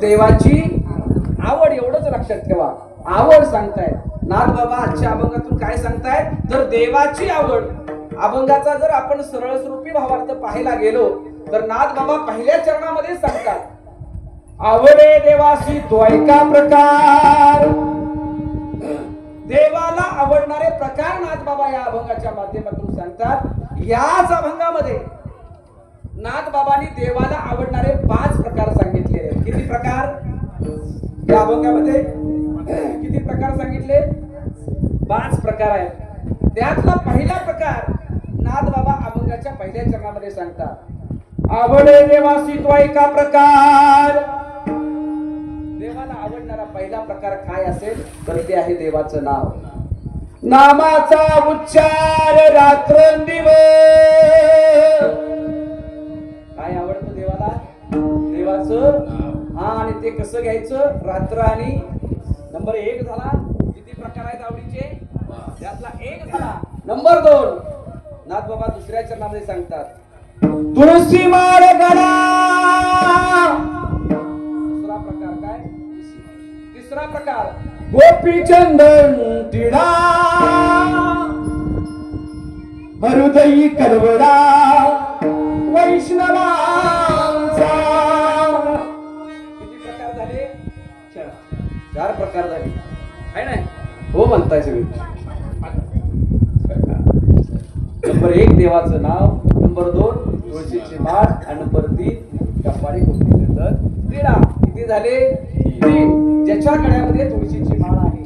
देवाची आवड एवढंच लक्षात ठेवा. आवड सांगताय नाथ बाबा आजच्या अभंगातून काय सांगताय तर देवाची आवड. अभंगाचा जर आपण सरळ स्वरूपी भावार्थ पाहायला गेलो तर नाथ बाबा पहिल्या चरणामध्ये सांगतात आवडे देवासी तो ऐका प्रकार. देवाला आवडणारे प्रकार नाथ बाबा या अभंगाच्या माध्यमातून सांगतात. याच अभंगामध्ये नाथ बाबांनी देवाला आवडणारे 5 प्रकार सांगितलेले आहेत. किती प्रकार या अभंगामध्ये किती प्रकार सांगितले? 5 प्रकार आहेत. त्यातला पहिला प्रकार नाथ बाबा अभंगाच्या पहिल्या चरणामध्ये सांगतात आवडे देवासी तो ऐका प्रकार. देवाला आवडणारा पहिला प्रकार काय असेल तर ते आहे देवाचं नाव. नामाचा उच्चार रात्रंदिवस. काय आवडतं देवाला? देवाचं हा. आणि ते कसं घ्यायचं? रात्र आणि नंबर 1 झाला. किती प्रकार आहेत आवडीचे? त्यातला 1 झाला. नंबर 2 नाथ बाबा दुसऱ्या चरणामध्ये सांगतात तुळशी माळ गडा. दुसरा प्रकार काय? तिसरा प्रकार गोपीचंदन टिळा. हृदयी करवडा वैष्णवांचा. किती प्रकार झाले? 4 प्रकार झाले आहे ना? हो म्हणताय सगळे. नंबर 1 देवाचं नाव, नंबर 2 तुळशीची माळ आणि नंबर 3 कपाळी गोपीचंदन टिळा. किती झाले? 3. ज्याच्या गळ्यामध्ये तुळशीची माळ आहे,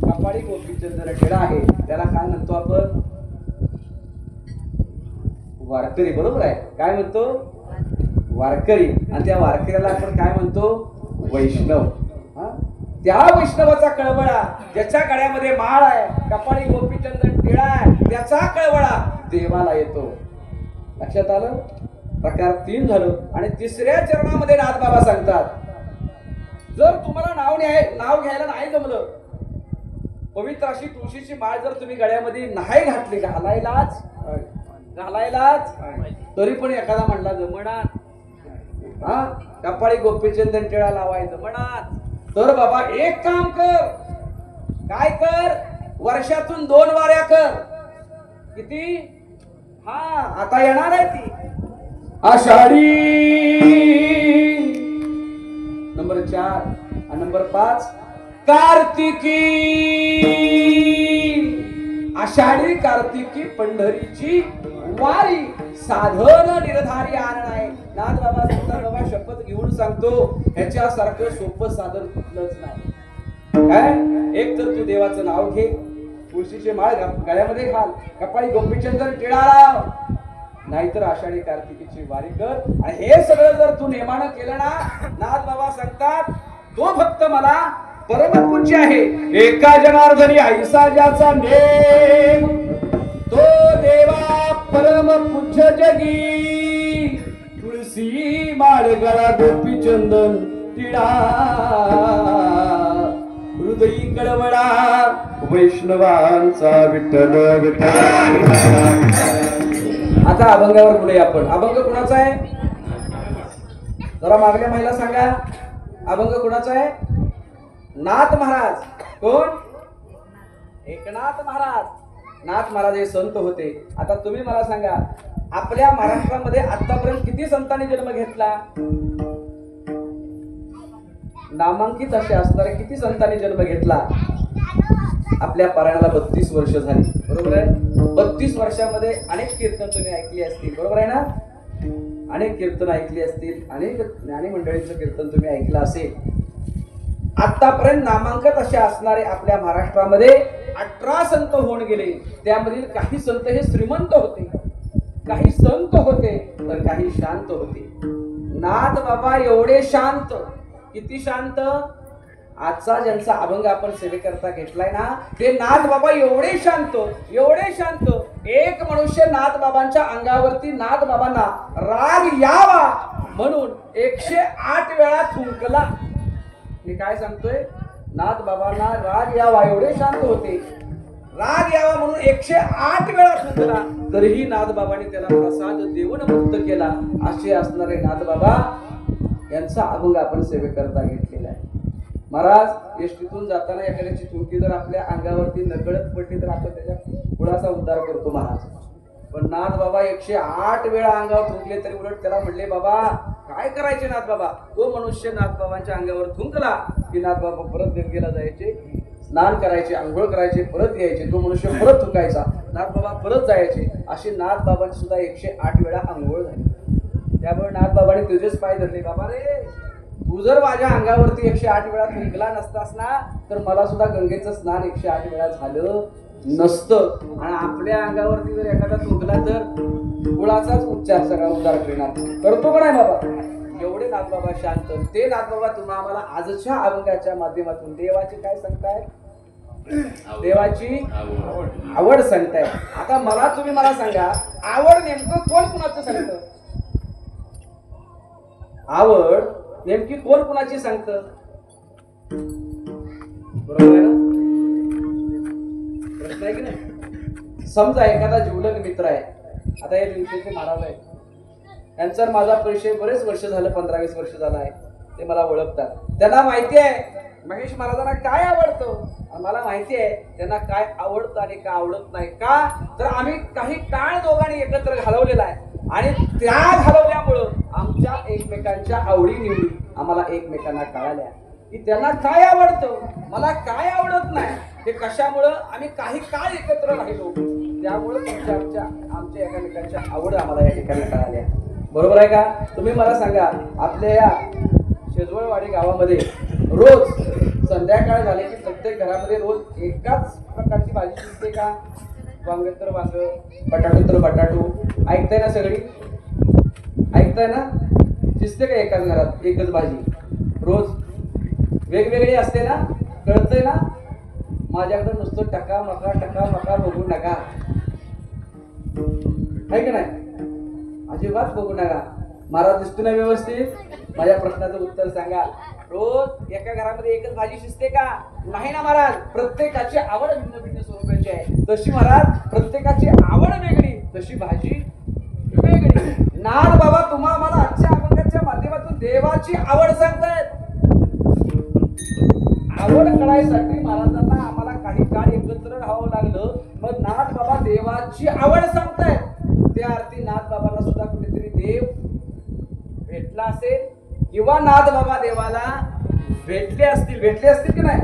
कपाळी गोपीचंदन टिळा आहे त्याला काय म्हणतो आपण? वारकरी. बरोबर आहे. काय म्हणतो? वारकरी. आणि त्या वारकऱ्याला आपण काय म्हणतो? वैष्णव. त्या वैष्णवाचा कळवळा ज्याच्या गळ्यामध्ये माळ आहे, कपाळी गोपीचंदन टिळा आहे, त्याचा कळवळा देवाला येतो. लक्षात आलं? प्रकार 3 झालं. आणि तिसऱ्या चरणामध्ये नाथ बाबा सांगतात जर तुम्हाला नाव घ्यायला नाही जमलं, पवित्र अशी तुळशीची माळ जर तुम्ही गळ्यामध्ये नाही घातली, घालायलाच तरी पण एखादा म्हणला जमणार, हा कपाळी गोपीचंदन टिळा लावायचं जमणार, तर बाबा एक काम कर. काय कर? वर्षातून 2 वाऱ्या कर. किती? हा आता येणार आहे ती आषाढी नंबर 4 आणि नंबर 5 कार्तिकी. आषाढी कार्तिकी पंढरीची वारी साधन निर्धारी आरण आहे. नाथ बाबा सुद्धा बाबा शपथ घेऊन सांगतो ह्याच्यासारखं सोपं साधन कुठलंच नाही. काय? एक तर तू देवाचं नाव घे, तुळशीची माळ गळ्यामध्ये घाल, कपाळी गोपीचंदन टिळा लाव, नाहीतर आषाढी कार्तिकीची वारी कर. आणि हे सगळं जर तू नेमानं केलं ना, नाथ बाबा सांगतात तो भक्त मला परमपूज्य आहे. एका जनार्दनी ऐसा ज्याचा नेम, तो देवा परमपूज्य जगी. तुलसी माळगळा गोपी चंदन टिळा हृदयी कळवळा वैष्णवांचा विठ्ठल विठ्ठल. आता अभंगावर बोलूया आपण. अभंग कुणाचा आहे? जरा मागल्या महिला सांगा. अभंग कुणाचा आहे? नाथ महाराज. कोण? एकनाथ महाराज. नाथ महाराज हे संत होते. आता तुम्ही मला सांगा, आपल्या महाराष्ट्रामध्ये आतापर्यंत किती संतांनी जन्म घेतला? नामांकित असे असणारे किती संतांनी जन्म घेतला? आपल्या पारायणाला 32 वर्ष झाली, बरोबर आहे. 32 वर्षामध्ये अनेक कीर्तन तुम्ही ऐकली असतील, बरोबर आहे ना. अनेक कीर्तन ऐकली असतील, अनेक ज्ञानी मंडळींचं कीर्तन तुम्ही ऐकलं असेल. आतापर्यंत नामांकित असे असणारे आपल्या महाराष्ट्रामध्ये 18 संत होऊन गेले. त्यामधील काही संत हे श्रीमंत होते, काही संत होते, तर काही शांत होते. नाथ बाबा एवढे शांत, किती शांत. आजचा ज्यांचा अभंग आपण सेवेकरता घेतलाय ना, ते नाथ बाबा एवढे शांत, एवढे शांत. एक मनुष्य नाथ बाबांच्या अंगावरती नाथ बाबांना राग यावा म्हणून 108 वेळा थुंकला. मी काय सांगतोय? नाथ बाबांना राग यावा एवढे शांत होते. राग यावा म्हणून 108 वेळा थुंकला, तरीही नाथ बाबांनी त्याला प्रसाद देऊन मुक्त केला. असे असणारे नाथ बाबा यांचा अभंग आपण सेवेकरता घेतलेला आहे. महाराज एसटीतून जाताना एखाद्याची थुंकी जर आपल्या अंगावरती नकळत पडली तर आपण त्याच्या गुणाचा उद्धार करतो महाराज. पण नाथ बाबा 108 वेळा अंगावर थुंकले तरी उलट त्याला म्हणले, बाबा काय करायचे नाथ बाबा? तो मनुष्य नाथ बाबांच्या अंगावर थुंकला की नाथ बाबा परत गंगेला जायचे, स्नान करायचे, आंघोळ करायचे, परत यायचे. तो मनुष्य परत थुंकायचा, नाथ बाबा परत जायचे. अशी नाथ बाबांची सुद्धा 108 वेळा आंघोळ झाली. त्यामुळे नाथ बाबांनी तुझेच पाय धरले. बाबा रे, तू जर माझ्या अंगावरती 108 वेळा थुंकला नसतास ना, तर मला सुद्धा गंगेचं स्नान 108 वेळा झालं नसतं. आणि आपल्या अंगावरती जर एखादा थुंकला तर गुळाचाच उच्चार सगळा उद्धार करणार करतो का नाही बाबा? एवढे नाथ बाबा शांत. ते नाथ बाबा तुम्हा आम्हाला आजच्या अभंगाच्या माध्यमातून देवाची काय सांगताय? देवाची आवड सांगताय. आता तुम्ही मला सांगा, आवड नेमकं कोण कुणाचं सांगतं? आवड नेमकी कोण कुणाची सांगतं? बरोबर आहे ना? प्रश्न आहे की नाही? समजा एखादा जिवलग मित्र आहे. आता हे दिवशीचे महाराज आहेत, त्यांचा माझा परिचय बरेच वर्ष झालं, 15-20 वर्ष झाला आहे. ते मला ओळखतात. त्यांना माहिती आहे महेश महाराजांना काय आवडतं, मला माहिती आहे त्यांना काय आवडतं आणि काय आवडत नाही. का तर आम्ही काही काळ दोघांनी एकत्र घालवलेला आहे आणि त्या घालवल्यामुळं आमच्या एकमेकांच्या आवडी निवडी आम्हाला एकमेकांना कळाल्या की त्यांना काय आवडतं, मला काय आवडत नाही. ते कशामुळं? आम्ही काही काळ एकत्र राहिलो, त्यामुळे आमच्या एकमेकांच्या आवड आम्हाला या ठिकाणी कळाल्या. बरोबर आहे का? तुम्ही मला सांगा, आपल्या या शेजवळवाडी गावामध्ये रोज संध्याकाळ झाली की प्रत्येक घरामध्ये रोज एकाच प्रकारची भाजी शिजते का? वांग तर वांग, बटाटो तर बटाटो. ऐकताय ना सगळी? ऐकताय ना? शिजते का एकाच घरात एकच भाजी? रोज वेगवेगळी असते ना? कळतंय ना? माझ्याकडे नुसतं टका मका बघू नका, आहे का नाही? अजिबात बघू नका. महाराज दिसतो ना व्यवस्थित? माझ्या प्रश्नाचं उत्तर सांगा. रोज एका घरामध्ये एकच भाजी शिजते का? नाही ना महाराज. प्रत्येकाची आवड भिन्न भिन्न स्वरूपाची आहे. तशी महाराज प्रत्येकाची आवड वेगळी, तशी भाजी वेगळी. नाथ बाबा तुम्हा आम्हाला आजच्या अभंगाच्या माध्यमातून देवाची आवड सांगतायत. आवड कळायसाठी महाराजांना आम्हाला काही काळ एकत्र राहावं लागलं. मग नाथ बाबा देवाची आवड सांगतायत. त्या अर्थी नाथ बाबांना सुद्धा कुठेतरी देव भेटला असेल किंवा नाथ बाबा देवाला भेटले असतील की नाही?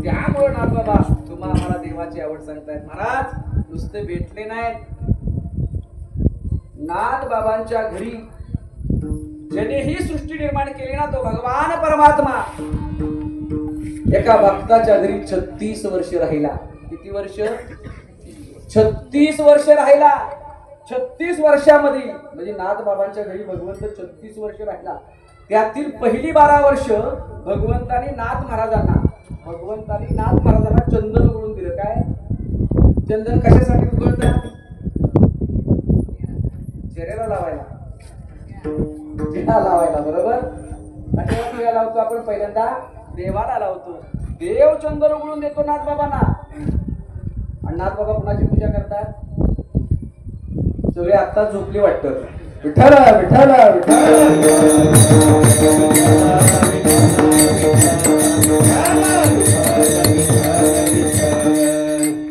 त्यामुळे नाथ बाबा तुम्हाला आम्हाला देवाची आवड सांगतायत. महाराज नुसते भेटले नाहीत. नाथ बाबांच्या घरी ज्याने ही सृष्टी निर्माण केली ना, तो भगवान परमात्मा एका भक्ताच्या घरी 36 वर्ष राहिला. किती वर्ष? 36 वर्ष राहिला. 36 वर्षामध्ये म्हणजे नाथ बाबांच्या घरी भगवंत 36 वर्ष राहिला. त्यातील पहिली 12 वर्ष भगवंतानी नाथ महाराजांना चंदन उघडून दिलं. काय चंदन कशासाठी उघडतात? चेहऱ्याला लावायला. टिळा लावायला, बरोबर. आणि टिळा लावतो आपण पहिल्यांदा देवाला लावतो. देव चंदन उघडून देतो नाथबाबांना. आणि नाथबाबा कुणाची पूजा करतात? सगळे आता झोपली वाटतं. विठ्ठल विठ्ठल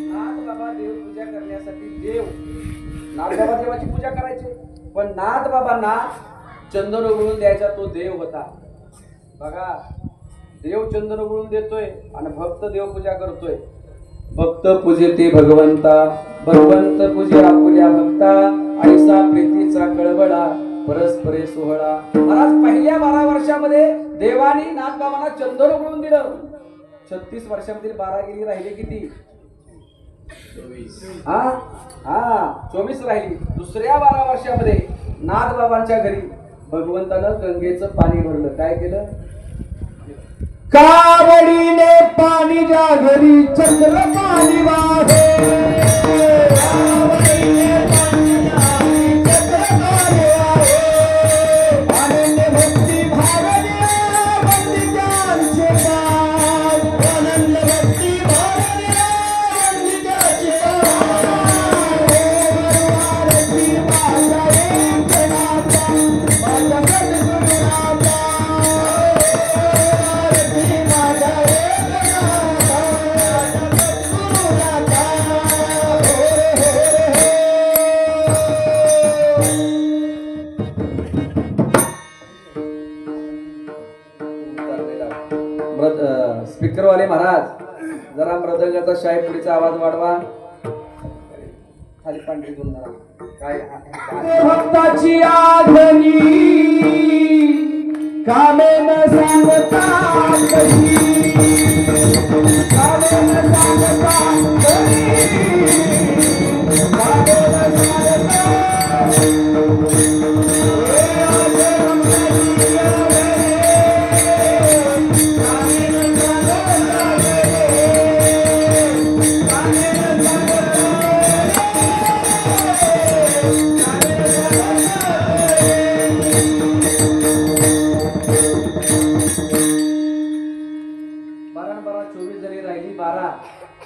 नाथबाबा देव पूजा करण्यासाठी नाथबाबा देवाची पूजा करायची. पण नाथबाबांना चंदन उघडून द्यायचा तो देव होता. बघा, देव चंदन उघडून देतोय आणि भक्त देवपूजा करतोय. भक्त पूजेते भगवंता, भगवंत पूजे आपुल्या भक्ता, आणि सा प्रीतीचा कळवळा परस्परे सोहळा. महाराज पहिल्या 12 वर्षामध्ये देवानी नाथबाबांना चंदन उघडून दिलं. 36 वर्षामध्ये 12 गेली, राहिले किती? 24 राहिली. दुसऱ्या 12 वर्षामध्ये नाथबाबांच्या घरी भगवंतानं गंगेचं पाणी भरलं. काय केलं? कावडीने पाणी ज्या घरी चंद्र पाणी वाहे, कावडीने पाणी ज्या घरी चंद्र पाणी वाहे, आनंद भक्ती भावनिया वंदितांचे गाव, आनंद भक्ती भावनिया वंदितांचे गाव. आरती माझा एकनाथा, माझा सद्गुरुनाथा. स्पीकर वाले महाराज, जरा मृदंगाचा शायपुरीचा आवाज वाढवा. खाली पांढरी दोन काय भक्ताची आधनी कामे न सांगता कधी, कामे न सांगता कधी, कामे न सांगता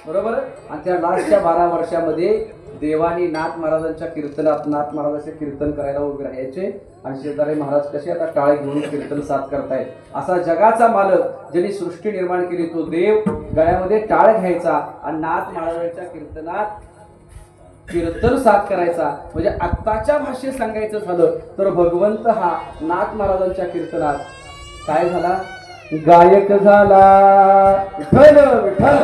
बरोबर. आणि त्या लास्टच्या 12 वर्षामध्ये देवानी नाथ महाराजांच्या कीर्तनात नाथ महाराजांचे कीर्तन करायला उभे राहायचे. आणि शेजारी महाराज कसे आता टाळ घेऊन कीर्तन साथ करतायत. असा जगाचा मालक ज्यांनी सृष्टी निर्माण केली तो देव गळ्यामध्ये टाळ घ्यायचा आणि नाथ महाराजांच्या कीर्तनात कीर्तन साथ करायचा. म्हणजे आत्ताच्या भाषेत सांगायचं झालं तर भगवंत हा नाथ महाराजांच्या कीर्तनात काय झाला? गायक झाला. विठ्ठल विठ्ठल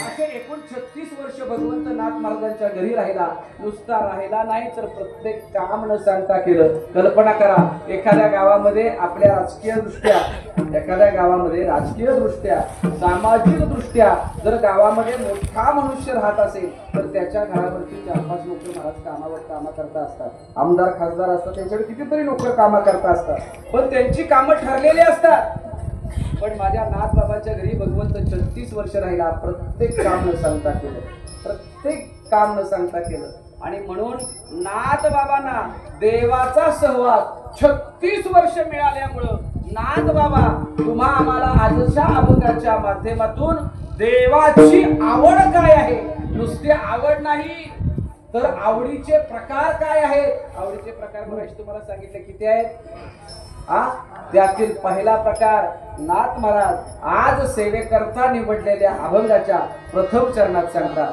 असे एकूण 36 वर्ष भगवंत नाथ महाराजांच्या घरी राहिला. नुसता राहिला नाही तर प्रत्येक काम न सांगता केलं. कल्पना करा, एखाद्या गावामध्ये आपल्या राजकीय दृष्ट्या, एखाद्या गावामध्ये राजकीय दृष्ट्या, सामाजिक दृष्ट्या जर गावामध्ये मोठा मनुष्य राहत असेल तर त्याच्या घरावरती 4-5 लोक महाराज कामा करता असतात. आमदार खासदार असतात, त्यांच्याकडे कितीतरी लोक कामा करता असतात, पण त्यांची कामं ठरलेली असतात. पण माझ्या नाथबाबांच्या घरी भगवंत 36 वर्ष राहिला. प्रत्येक काम न सांगता केलं, प्रत्येक काम न सांगता केलं. आणि म्हणून नाथबाबांना देवाचा सहवास 36 वर्ष मिळाल्यामुळं नाथबाबा तुम्हा आम्हाला आजच्या अभंगाच्या माध्यमातून देवाची आवड काय आहे, नुसती आवड नाही तर आवडीचे प्रकार काय आहेत. आवडीचे प्रकार मगाशी तुम्हाला सांगितले किती आहेत. त्यातील पहिला प्रकार नाथ महाराज आज सेवेकरता निवडलेल्या अभंगाच्या प्रथम चरणात सांगतात.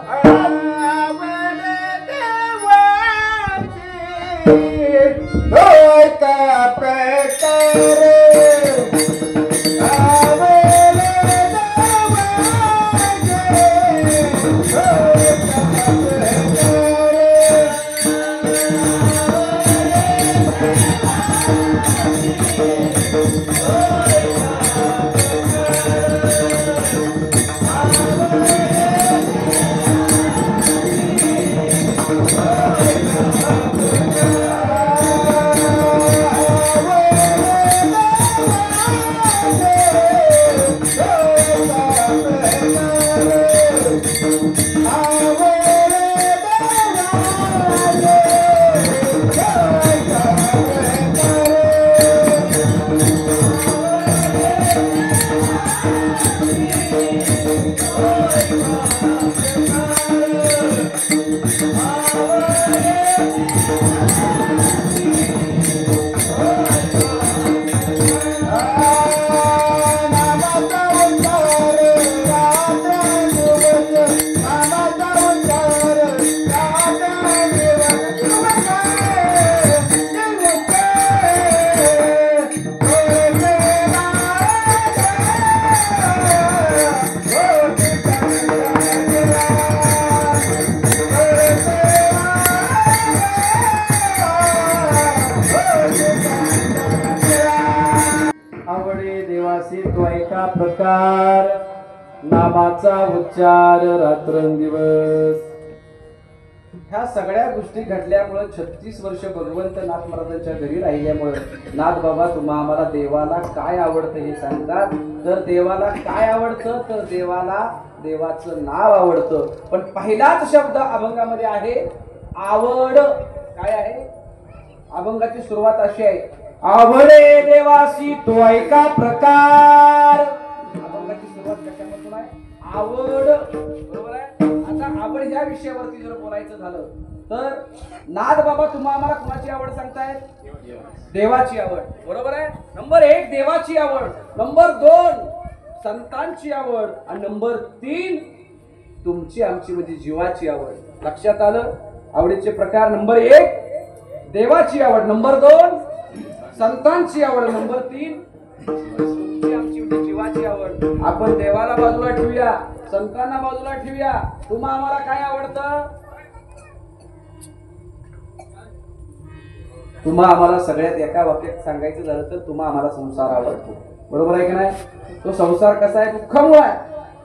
आवडे देवासी तो ऐका प्रकार नामाचा उच्चार रात्रंदिवस. ह्या सगळ्या गोष्टी घडल्यामुळे 36 वर्ष भगवंत नाथ महाराजांच्या घरी राहिल्यामुळे नाथ बाबा तुम्हा आम्हाला देवाला काय आवडतं हे सांगतात. तर देवाला काय आवडतं तर देवाला देवाचं नाव आवडतं. पण पहिलाच शब्द अभंगामध्ये आहे आवड. काय आहे अभंगाची सुरुवात अशी आहे आवडे देवासी तो ऐका प्रकार. अभंगाची सुरुवात कशापासून आहे आवड. बरोबर आहे. आता आवड ह्या विषयावरती जर बोलायचं झालं तर नाथ बाबा तुम्हा आम्हाला कुणाची आवड सांगतायत देवाची आवड. बरोबर आहे. नंबर 1 देवाची आवड, नंबर 2 संतांची आवड आणि नंबर 3 तुमची आमची म्हणजे जीवाची आवड. लक्षात आलं. आवडीचे प्रकार नंबर 1 देवाची आवड, नंबर 2 संतांची आवड, नंबर 3 तुमची आमची म्हणजे जीवाची आवड. आपण देवाला बाजूला ठेवूया, संतांना बाजूला ठेवूया. तुम्हा आम्हाला काय आवडतं तुम्हा आम्हाला सगळ्यात एका वाक्यात सांगायचं झालं तर तुम्हा आम्हाला संसार आवडतो. बरोबर आहे की नाही. तो संसार कसा आहे दुःखामुळे आहे.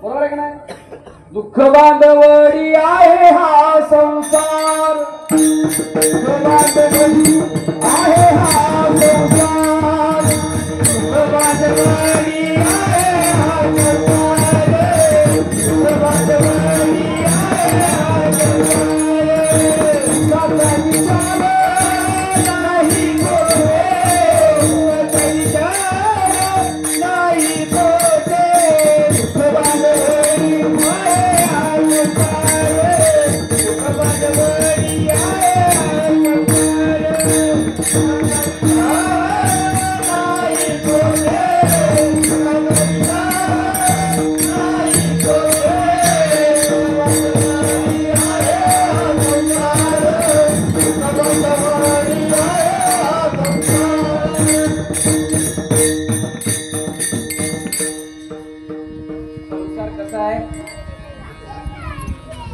बरोबर आहे की नाही. दुःख बांधवडी आहे हा संसार. दुःख बांधवडी आहे हा संसार. दुःख बांधवडी आहे हा संसार. दुःख बांधवडी आहे हा संसार. साचा विचार नाही कोठे, साचा विचार नाही कोठे. दुःख बांधवडी आहे हा संसार. दुःख बांधवडी आहे हा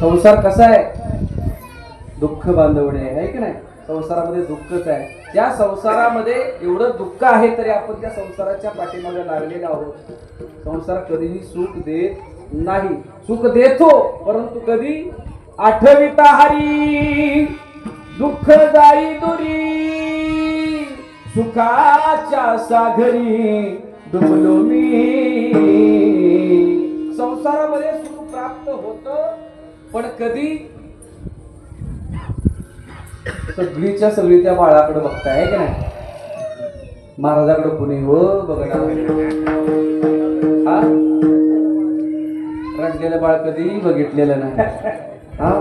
संसार कसा आहे दुःख बांधवणे आहे की नाही. संसारामध्ये दुःखच आहे. त्या संसारामध्ये एवढं दुःख आहे तरी आपण त्या संसाराच्या पाठीमागे लागलेलो आहोत. संसार कधीही सुख देत नाही. सुख देतो परंतु कधी आठविता हरी दुःख जाई दुरी. सुखाच्या सागरी डुबलो मी. संसारामध्ये सुख प्राप्त होतं पण कधी सगळीच्या सगळी त्या बाळाकडे बघताय की नाही. महाराजाकडे कुणी हो बघणार हा रडलेलं बाळ कधी बघितलेलं नाही. हा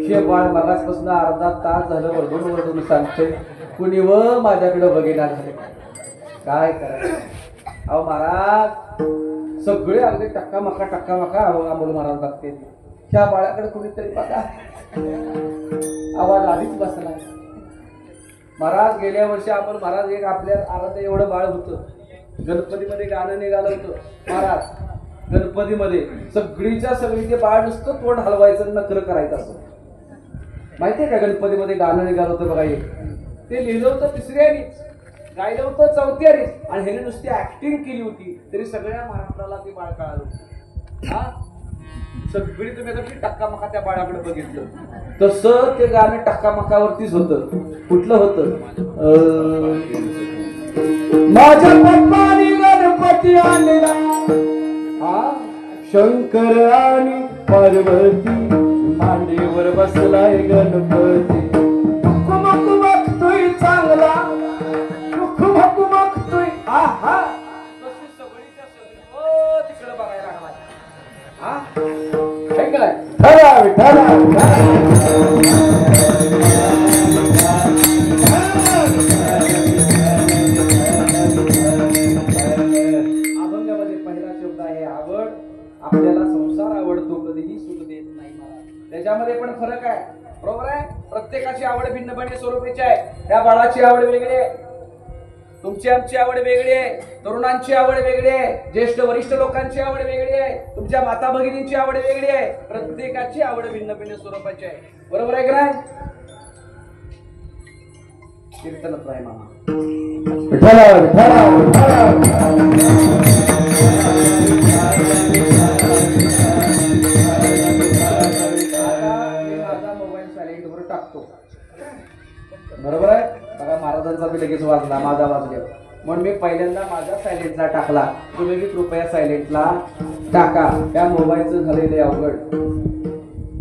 शे बाळ मगासपासून अर्धा तास झालं वरडून वरडून सांगतोय कुणी व माझ्याकडे बघेणार. काय करायचं अहो महाराज सगळे अगदी टक्का मका अमोल महाराज बघते. ह्या बाळाकडे कुणीतरी बघा. आवाज आधीच बसला. महाराज गेल्या वर्षी आपण महाराज एक आपल्या आराध्य एवढं बाळ होतं. गणपतीमध्ये गाणं निघालं होतं महाराज. गणपतीमध्ये सगळीच्या सगळी ते बाळ नुसतं तोंड हलवायचं नखरं करायचं असं माहितीये का. गणपतीमध्ये गाणं निघालं होतं बघा. एक ते लिहिलं होतं 3री गायलं होतं 4थी आणि ह्याने नुसती ऍक्टिंग केली होती तरी सगळ्या महाराष्ट्राला ते बाळ कळालं होतं. हा सगळी तुम्ही आता टक्का मका त्या बाळाकडे बघितलं तसं ते गाणं टक्का मकावरतीच होतं. कुठलं होतं माझ्या पप्पानी गणपती आणला. हा शंकर आणि पार्वती मांडीवर बसलाय गणपती. दुःख बघतोय चांगला दुःख बघतोय. आहा सगळीच्या सगळी तिकडे बघायला लागला. हा अभंगामध्ये पहिला शब्द आहे आवड. आपल्याला संसार आवडतो कधीही सुख देत नाही. त्याच्यामध्ये पण फरक आहे. बरोबर आहे. प्रत्येकाची आवड भिन्न भिन्न स्वरूपाची आहे. त्या बाळाची आवड वेगळी आहे. तुमची आमची आवड वेगळी आहे, तरुणांची आवड वेगळी आहे, ज्येष्ठ वरिष्ठ लोकांची आवड वेगळी आहे, तुमच्या माता भगिनींची आवड वेगळी आहे. प्रत्येकाची आवड भिन्न भिन्न स्वरूपाची आहे. बरोबर आहे का नाही? कीर्तनच आहे मामा. विठ्ठल विठ्ठल माझा मोबाईल सायलेंट वर टाकतो. बरोबर आहे. बघा महाराजांचा बी लगेच वाजला, माझा वाजले म्हणून मी पहिल्यांदा माझा सायलेंटला टाकला. तुम्ही बी कृपया सायलेंटला टाका. त्या मोबाईलचं झालेलं अवघड.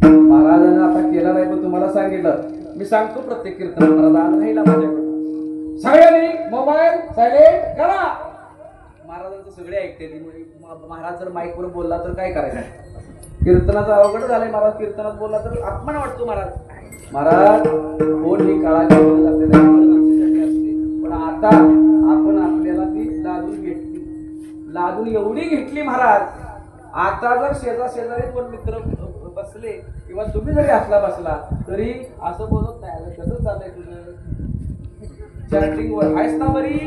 महाराजांना आता केलं नाही पण तुम्हाला सांगितलं. मी सांगतो प्रत्येक कीर्तन महाराज राहिला माझ्याकडे. सगळ्यांनी मोबाईल सायलेंट करा. महाराजांचं सगळे ऐकते. महाराज जर माईकवर बोलला तर काय करायचं? कीर्तनाचं अवघड झालंय. महाराज कीर्तनात बोलला तर अपमान वाटतो. महाराज कोण ही काळाची गरज आपल्याला असते. पण आता आपण आपल्याला ती लादून एवढी घेतली महाराज. आता जर शेजारी कोण मित्र बसले किंवा तुम्ही जरी असला बसला तरी असं बोलत नाही. कसं चाललंय तुझं? चॅटिंग वर आहेस ना बरी?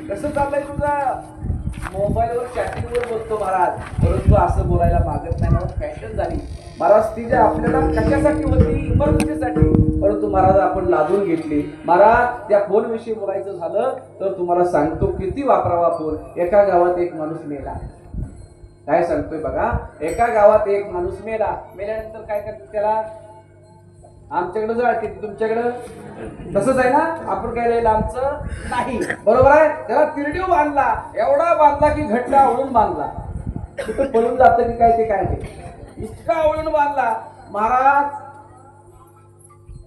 कसं चाललंय तुझं? मोबाईलवर चॅटिंग वर बोलतो महाराज. परंतु असं बोलायला मागत नाही. फॅशन झाली महाराज. ती जे आपल्याला कशासाठी होती? इमर्जन्सीसाठी. परंतु महाराज आपण लादून घेतली. महाराज त्या फोन विषयी बोलायचं झालं तर तुम्हाला सांगतो किती वापरावा फोन. एका गावात एक माणूस मेला. काय सांगतोय बघा. एका गावात एक माणूस मेल्यानंतर काय करतात त्याला? आमच्याकडे जाळते, तुमच्याकडे तसंच आहे ना. आपण काय राहिलं आमचं नाही. बरोबर आहे. त्याला तिरडीव बांधला. एवढा बांधला की घट्ट आवळून बांधला. कुठं पळून जातं की काय ते काय ते इतका आवळून बांधला महाराज.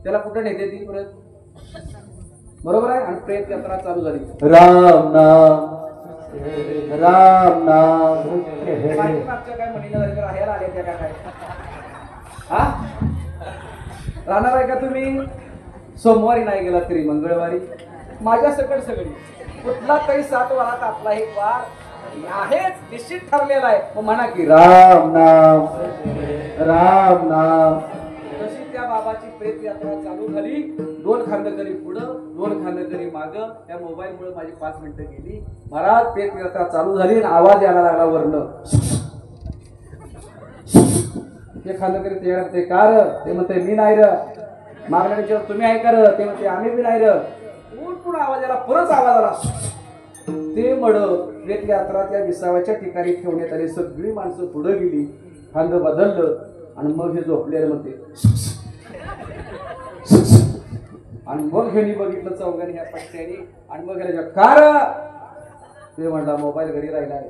त्याला कुठं नेते ती परत? बरोबर आहे. आणि प्रेत यात्रा चालू झाली. राम नाम राम नाम. मागच्या काय म्हणीला झाली राहायला आले त्या काय? हा राहणार आहे का तुम्ही? सोमवारी नाही गेला तरी मंगळवारी माझ्या सकट सगळी कुठला तरी 7 वारात आपला एक वार आहेच निश्चित ठरलेला आहे. मग म्हणा की राम नाम राम नाम. तशी त्या बाबाची प्रेत यात्रा चालू झाली. 2 खांदेकरी पुढं 2 खांदेकरी मागं. त्या मोबाईल मुळे माझी 5 मिनिटं गेली. महाराज प्रेत यात्रा चालू झाली आणि आवाज यायला लागला वरनं. ते खांदेकरी ते कार ते म्हणते मी नाही र. मागण्याच्या तुम्ही आहे कर. ते म्हणते आम्ही बी नाही र. पूर्ण आवाज आला. परत आवाज आला. ते मड प्रेत यात्रा त्या विसाव्याच्या ठिकाणी ठेवण्यात आली. सगळी माणसं पुढे गेली. खांद बदललं आणि मग हे झोपलेलं म्हणते. आणि मग ह्यांनी बघितलं चौघांनी ह्या पट्ट्याने. आणि मग ह्याला कार ते म्हणला मोबाईल घरी राहिला आहे.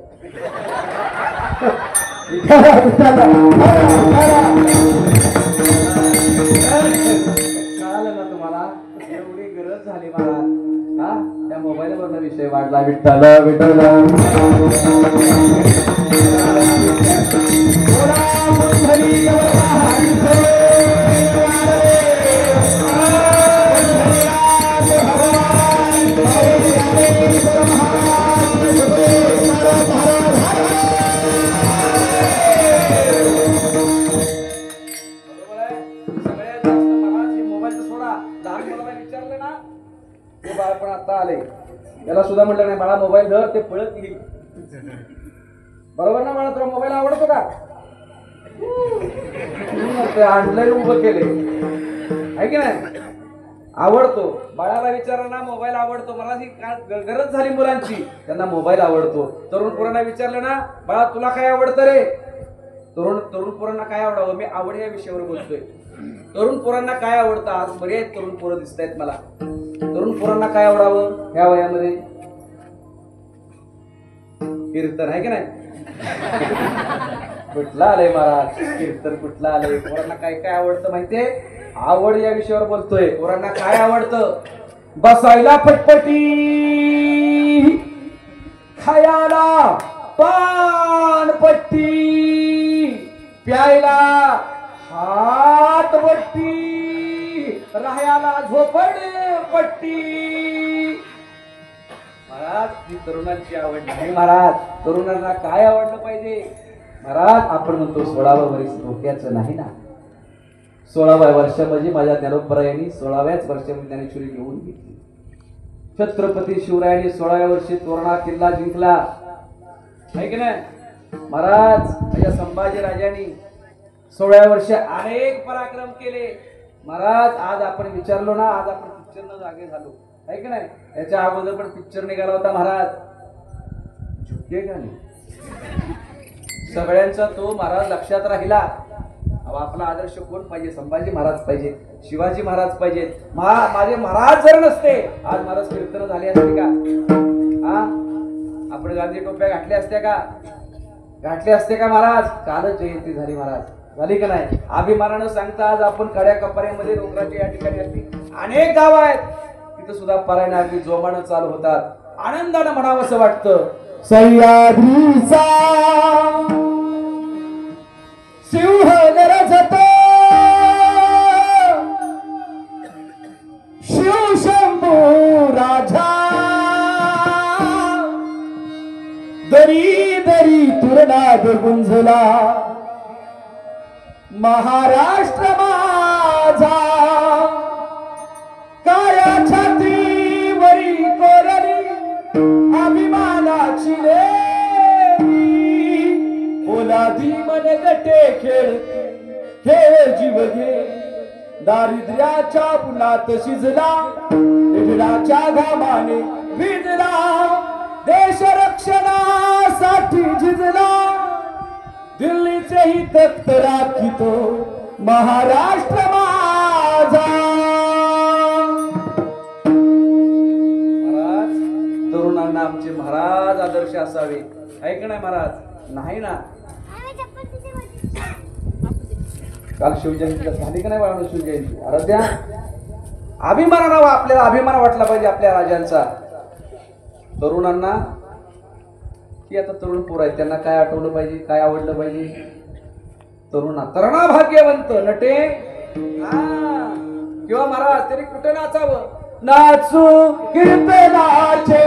कळालं ना तुम्हाला? एवढी गरज झाली महाराज. हा त्या मोबाईल वरनं विषय वाढला. विठ्ठल विठ्ठल बाळपण आता आले. याला सुद्धा म्हटलं नाही बाळा मोबाईल धर. ते पळत येईल. बरोबर ना बाळा? तुला मोबाईल आवडतो का? ऑनलाईन उभं केले आहे की नाही? आवडतो. बाळाला विचारा ना मोबाईल आवडतो. मला ही गरज झाली मुलांची. त्यांना मोबाईल आवडतो. तरुण पोरांना विचारलं ना बाळा तुला काय आवडतं रे? तरुण पोरांना काय आवडावं? मी आवड या विषयावर बोलतोय. तरुण पोरांना काय आवडतं? आज बरेच तरुण पोरं दिसत आहेत मला. तरुण पोरांना काय आवडावं ह्या वयामध्ये? कीर्तन आहे की नाही? कुठला आलंय महाराज? कीर्तन कुठला आलंय? पोरांना काय काय आवडतं माहितीये? आवड या विषयावर बोलतोय. पोरांना काय आवडतं? बसायला फटफटी, खायला पानपट्टी, प्यायला हातवट्टी, राहायला झोपडपट्टी. महाराज ही तरुणांची आवड नाही महाराज. तरुणांना काय आवडलं पाहिजे महाराज? आपण म्हणतो 16वं वर्ष धोक्याचं नाही ना. 16व्या वर्षामध्ये माझ्या ज्ञानोबरायांनी 16व्याच वर्षामध्ये ज्ञानेश्वरी घेऊन घेतली. छत्रपती शिवरायांनी 16व्या वर्षी तोरणा किल्ला जिंकला आहे की नाही महाराज. या संभाजी राजांनी 16व्या वर्षी अनेक पराक्रम केले महाराज. आज आपण विचारलो ना, आज आपण पिक्चरनं जागे झालो आहे की नाही. याच्या अगोदर पण पिक्चर निघाला होता महाराज, झुके गाणे. सगळ्यांचा तो महाराज लक्षात राहिला. आपला आदर्श कोण पाहिजे? संभाजी महाराज पाहिजे, शिवाजी महाराज पाहिजे. माझे महाराज जर नसते आज महाराज कीर्तन झाली असते का? हा, आपण गांधी टोप्या घातल्या असत्या का? घातले असते का महाराज? कालच जयंती झाली महाराज, झाली का नाही? अभिमानानं सांगता आज आपण कड्या कपाऱ्यामध्ये डोंगराच्या या ठिकाणी असते अनेक गाव आहेत, तिथं सुद्धा पारायण अगदी जोमानं चालू होतात. आनंदानं म्हणावं असं वाटतं. सह्याद्रीचा सिंह गरजत शिवशंभू राजा, दरी दरी तुरणाद गुंजला महाराष्ट्र माझा. काया छातीवरी कोरली अभिमानाची लेणी, ओलादी मन गटे खेळ खेळ जीव घे. दारिद्र्याच्या पुनात शिजला, निधनाच्या घामाने भिजला, देश रक्षणासाठी झिजला. दिल्लीचे ही तख्त राखितो महाराष्ट्र माझा. महाराज, तरुणांना आमचे महाराज आदर्श असावे ऐक नाही महाराज? नाही ना. काल शिवजयंती झाली का नाही बाळा? शिवजयंती आराध्या अभिमानानं आपल्याला अभिमान वाटला पाहिजे आपल्या राजांचा. तरुणांना की आता तरुण पोर आहेत, त्यांना काय आठवलं पाहिजे, काय आवडलं पाहिजे? तरुणा भाग्यवंत नटे किंवा महाराज तरी कुठे नाचावं? नाचू कीर्तनाचे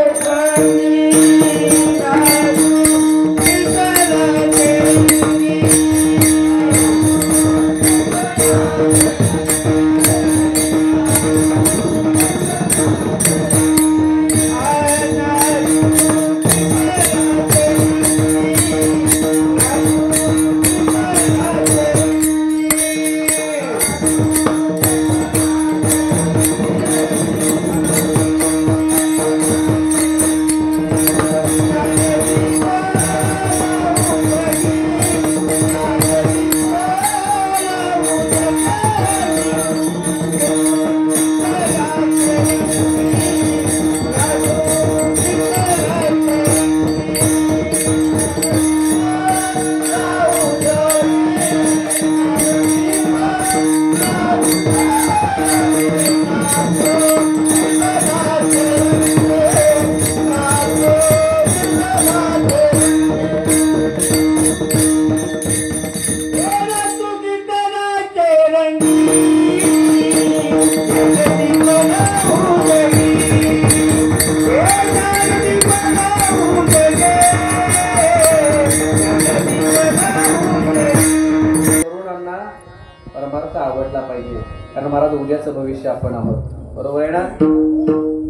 आवडला पाहिजे, कारण महाराज उद्याचं भविष्य आपण आहोत. बरोबर आहे ना?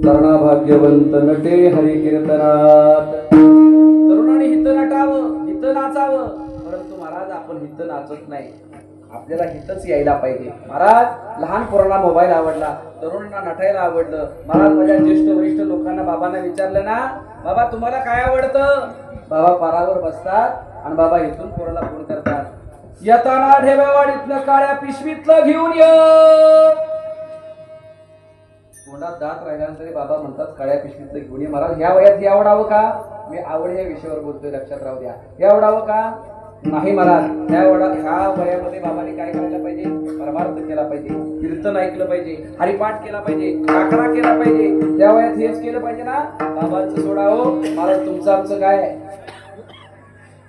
तरुणा भाग्यवंत नटे हरी कीर्तनात. तरुणाने हित नटावं, हित नाचावं, परंतु महाराज आपण हित नाचत नाही. आपल्याला हितच यायला पाहिजे. महाराज लहान पोरांना मोबाईल आवडला, तरुणांना नटायला आवडलं. महाराज माझ्या ज्येष्ठ वरिष्ठ लोकांना बाबांना विचारलं ना, बाबा तुम्हाला काय आवडतं? बाबा पारावर बसतात आणि बाबा इथून पोराला फोन करतात, येताना ढेब्यावाडीतलं काळ्या पिशवीतलं घेऊन ये. तोंडात दात राहिल्यानंतर बाबा म्हणतात काळ्या पिशवीतलं घेऊन ये. महाराज ह्या वयात हे आवडावं का? मी आवड या विषयावर बोलतोय, लक्षात राहू द्या. हे आवडावं का? नाही महाराज. ह्या वयामध्ये बाबांनी काय करायला पाहिजे? परमार्थ केला पाहिजे, कीर्तन ऐकलं पाहिजे, हरिपाठ केला पाहिजे, काकडा केला पाहिजे. त्या वयात हेच केलं पाहिजे ना. बाबांचं सोडा हो महाराज, तुमचं आमचं काय आहे?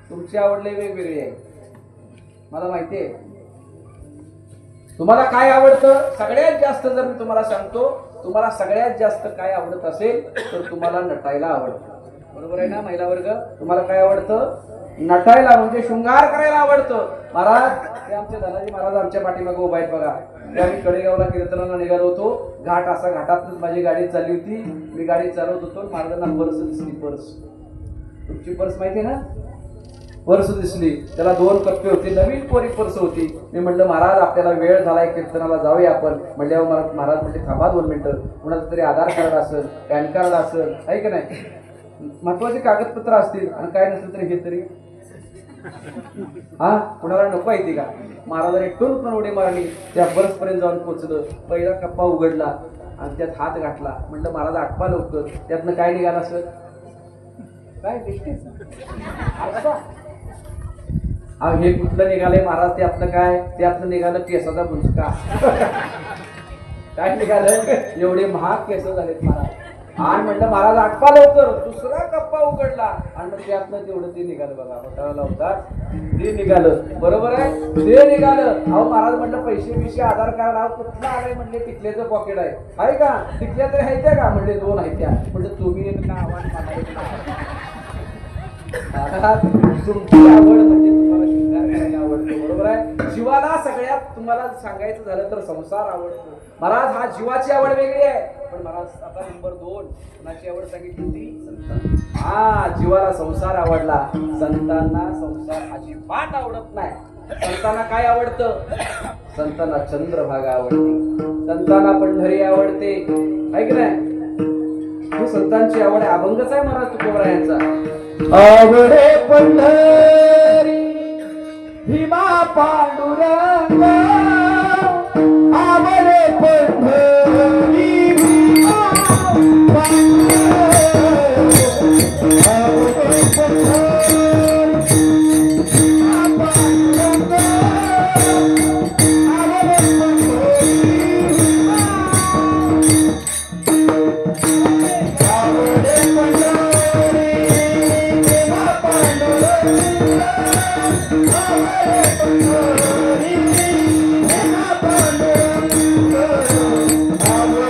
तुमची आवडले वेगवेगळी आहे, मला माहितीये. तुम्हाला काय आवडतं? सगळ्यात जास्त जर मी तुम्हाला सांगतो, तुम्हाला सगळ्यात जास्त काय आवडत असेल तर तुम्हाला नटायला आवडतं. बरोबर आहे ना महिला वर्ग? तुम्हाला काय आवडतं? नटायला म्हणजे शृंगार करायला आवडतं. महाराज ते आमचे धनाजी महाराज आमच्या पाठीमागे उभा आहेत बघा. ते आम्ही कडेगावला कीर्तनाला निघालो होतो. घाटातून माझी गाडी चालली होती. मी गाडी चालवत होतो. महाराजांना पर्स दिसली. तुमची पर्स माहिती ना? पर्स दिसली. त्याला 2 कप्पे होते. नवीन कोरी पर्स होती. मी म्हटलं महाराज आपल्याला वेळ झालाय, कीर्तनाला जाऊया आपण. म्हटल्यावर महाराज म्हणजे थांबा 2 मिनिटं. कुणाचं तरी आधार कार्ड असेल, पॅन कार्ड असेल, आहे की नाही, महत्वाचे कागदपत्र असतील, आणि काय नसेल तरी हे तरी हा कुणाला नको आहे का? महाराजांनी टोन उडी मारली. त्या पर्स पर्यंत जाऊन पोहोचलं. पहिला कप्पा उघडला आणि त्यात हात घातला. म्हटलं महाराज आठवा लवकर. त्यातनं काय निघालं असं? काय हे कुठलं निघालंय महाराज? त्यातनं काय? त्यातनं निघालं केसाचा बुंचका. काय निघालं? एवढे महाग केस झालेत महाराज. आणि म्हटलं महाराज आठवा लवकर. दुसरा कप्पा उघडला आणि मग त्यातनं तेवढं ते निघालं बघा. होटाला लावतात ते निघालं. बरोबर आहे, ते निघालं. अहो महाराज म्हटलं पैसे आधार कार्ड अहो कुठलं आलंय? म्हणले टिकल्याचं पॉकेट आहे का? टिकल्या तरी आहे त्या का? म्हणले 2 आहेत त्या. म्हटलं तुम्ही तुमची आवड म्हणजे तुम्हाला शृंगार करायला आवडतो. बरोबर आहे. जीवाला सगळ्यात तुम्हाला सांगायचं झालं तर संसार आवडतो. महाराज हा जीवाची आवड वेगळी आहे. पण महाराज आता नंबर 2 कुणाची आवड सांगितली होती? हा जीवाला संसार आवडला. संतांना संसार अजिबात आवडत नाही. संतांना काय आवडतं? संतांना चंद्रभागा आवडते. संतांना पंढरी आवडते, आहे की नाही? ही संतांची आवड आहे. अभंगच आहे महाराज तुकोबरायांचा. आवडे पंढरी भीमा पांडुरंग, आवडे पंढरी भीमा पांडुरंग, आवडे पंढरी भीमा पांडुरंग, आवडे पंढरी भीमा, आवडे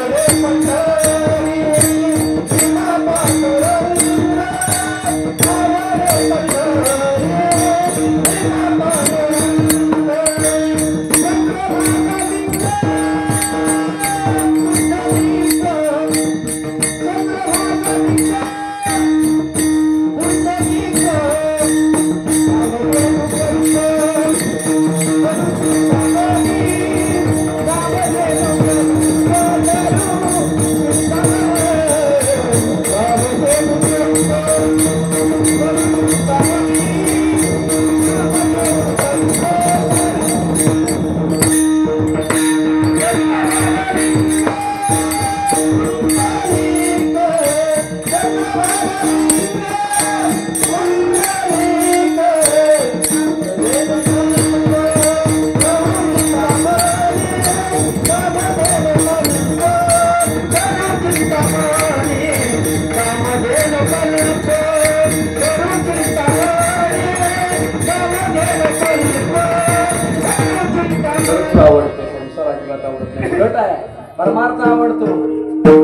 पंढरी परमार्थ आवडतो.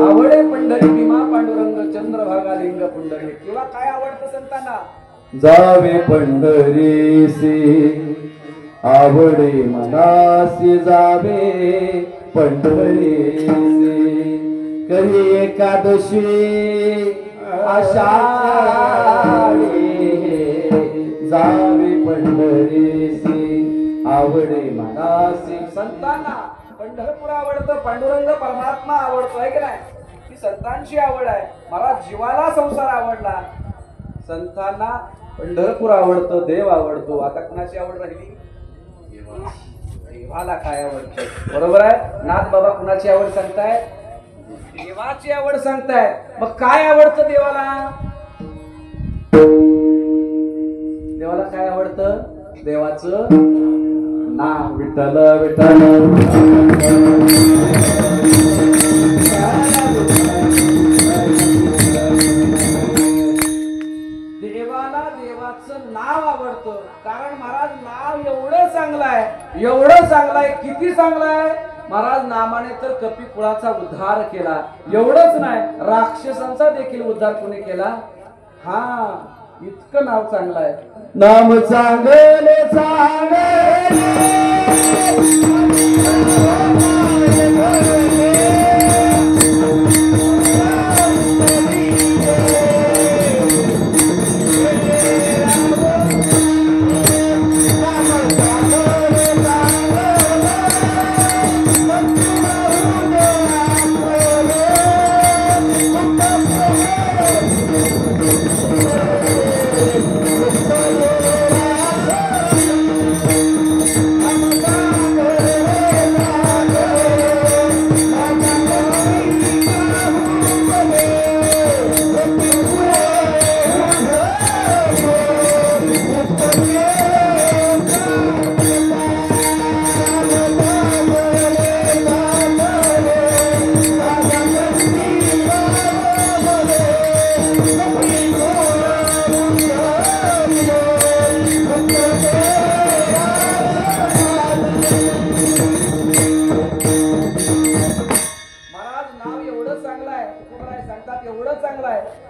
आवडे पंढरी भीमा पांडुरंग, चंद्रभागा लिंग पुंडरी. किंवा काय आवडतं संतांना? जावे पंढरीसी, आवडे मनासी जावे पंढरीसी, कधी एकादशी आषाढी, जावे पंढरीसी, आवडे मनासी. संतांना पंढरपूर आवडतं, पांडुरंग परमात्मा आवडतो, आहे की नाही? ही संतांची आवड आहे. मला जीवाला संसार आवडला. संतांना पंढरपूर आवडतं, देव आवडतो. आता कुणाची आवड राहिली? देवाला काय आवडतं? बरोबर आहे. नाथ बाबा कुणाची आवड सांगताय? देवाची आवड सांगताय. मग काय आवडतं देवाला? देवाला काय आवडतं? देवाचं नाम. विठ्ठल विठ्ठल देवाला देवाचं नाव आवडतं. कारण महाराज नाव एवढं चांगलं आहे, एवढं चांगलं आहे. किती चांगलं आहे? महाराज नामाने तर कपी कुळाचा उद्धार केला. एवढंच नाही, राक्षसांचा देखील उद्धार कोणी केला? हा इतकं नाव चांगलं आहे. नाम चांगले चांगले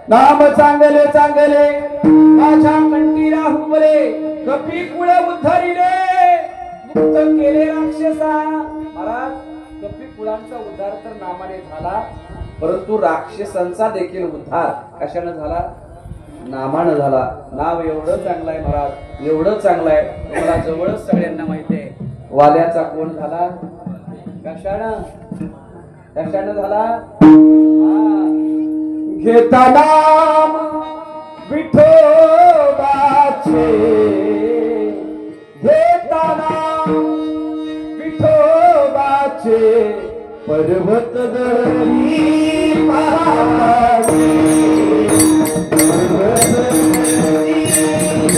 नाम चांगले चांगले माझ्या कंठीला हुमले कपी कुळ उद्धारिले मुक्त केले राक्षसा. महाराज कपी कुळांचा उद्धार तर नामाने झाला, परंतु राक्षसांचा देखील उद्धार कशाने झाला? नामानं झाला. नाव एवढं चांगलं आहे महाराज, एवढं चांगलं आहे. तुम्हाला जवळच सगळ्यांना माहिती आहे वाल्याचा कोण झाला? कशानं कशानं झाला? घेता नाम विठोबाचे घेता नाम विठोबाचे पर्वत दरी पहाडी पर्वत दरी पहाडी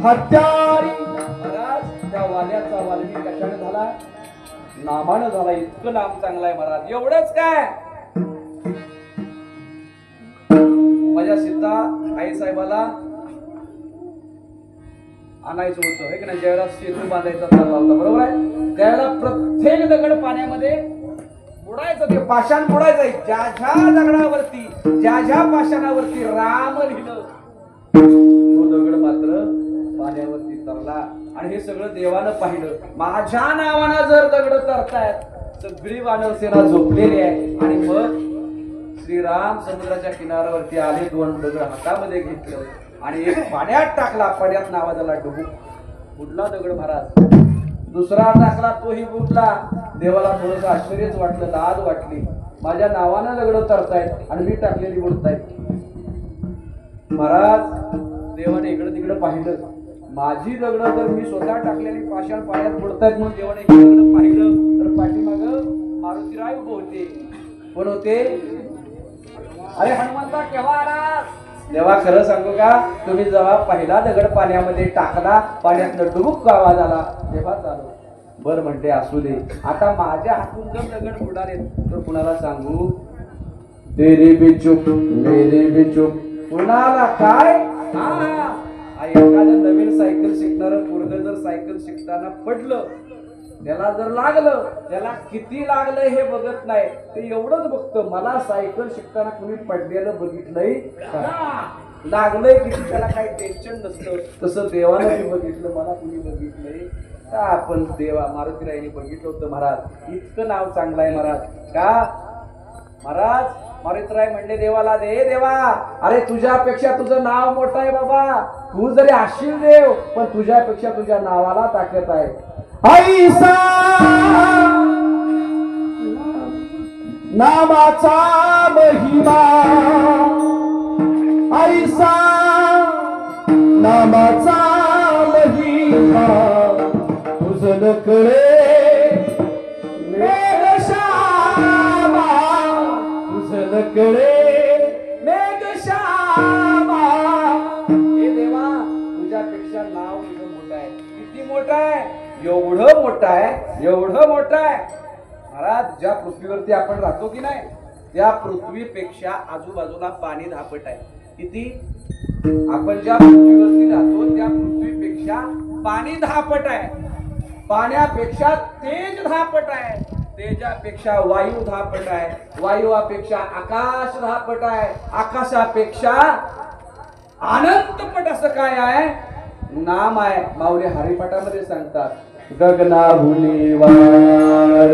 हत्यारी. महाराज त्या वाल्याचा वाल्मी कशाने झाला? नामानं झाला. इतकं नाम चांगलं आहे महाराज. एवढंच काय, माझ्या सीता आई साहेबाला आणायचं होतं हे की नाही, ज्यावेळेला सेतू बांधायचा चालला होता, बरोबर आहे, त्यावेळेला प्रत्येक दगड पाण्यामध्ये बुडायचं, ते पाषाण बुडायचं. ज्या ज्या दगडावरती ज्या ज्या पाषाणावरती राम लिहिलं तो दगड मात्र पाण्यावरती तरला. आणि हे सगळं देवानं पाहिलं. माझ्या नावानं जर दगड तरतायत, सगळी वानरसेना झोपलेली आहे. आणि मग श्रीराम समुद्राच्या किनाऱ्यावरती आले, 2 दगड हातामध्ये घेतलं आणि एक पाण्यात टाकला. पाण्यात नावा झाला डुबुक, बुडला दगड महाराज. दुसरा टाकला, तोही बुडला. देवाला थोडंसं आश्चर्यच वाटलं, लाज वाटली. माझ्या नावानं दगड तरतायत आणि मी टाकलेली बुडतायत. महाराज देवाने इकडं तिकडं पाहिलं, माझी दगड तर मी स्वतः टाकलेली पाषाण पाण्यात बुडतायत म्हणून देवाने इकडं पाहिलं तर पाठीमागं मारुतीराय उभे होते. कोण होते? अरे हनुमंता केव्हा आलास? तेव्हा खरं सांगू का, तुम्ही जेव्हा पहिला दगड पाण्यामध्ये टाकला, पाण्यातनं डुबुक आवाज आला तेव्हा चालू. बर म्हणते असू दे, आता माझ्या हातून जर दगड बुडाले तर कुणाला सांगू? तेरे भी चुप मेरे भी चुप. कुणाला काय? एखादं नवीन सायकल शिकणार पोरग जर सायकल शिकताना पडलं, त्याला जर लागलं, त्याला किती लागलं हे बघत नाही, ते एवढंच बघतं मला सायकल शिकताना कुणी पडलेलं बघितलंय का, लागलंय किती, त्याला काही टेन्शन नसतं. तसं देवानं मी बघितलं, मला कुणी बघितलंय का? आपण देवा मारुतीरायने बघितलं होतं महाराज. इतकं नाव चांगलं आहे महाराज. का महाराज? मारुतीराय म्हणले देवाला, दे देवा, अरे तुझ्यापेक्षा तुझं नाव मोठं आहे बाबा. तू जरी असशील देव, पण तुझ्यापेक्षा तुझ्या नावाला ताकद आहे. ऐसा नामाचा महिमा, ऐसा नामाचा महिमा, तुझं कळे मेघश्यामा, तुझं कळे मेघश्यामा. हे देवा, तुझ्यापेक्षा नाव तुझं मोठं आहे. किती मोठं आहे? एवढं मोठं आहे, एवढं मोठं आहे महाराज. ज्या पृथ्वीवरती आपण राहतो की नाही, त्या पृथ्वीपेक्षा आजूबाजूला पाणी धापट आहे. किती? आपण ज्या पृथ्वीवरती राहतो त्या पृथ्वीपेक्षा पाणी धापट आहे. पाण्यापेक्षा तेज धापट आहे. तेजापेक्षा वायू धापट आहे. वायूपेक्षा आकाश धापट आहे. आकाशापेक्षा अनंतपट असं काय आहे? नाम आहे. माऊली हरिपाठामध्ये सांगतात, गगनाहुनी वार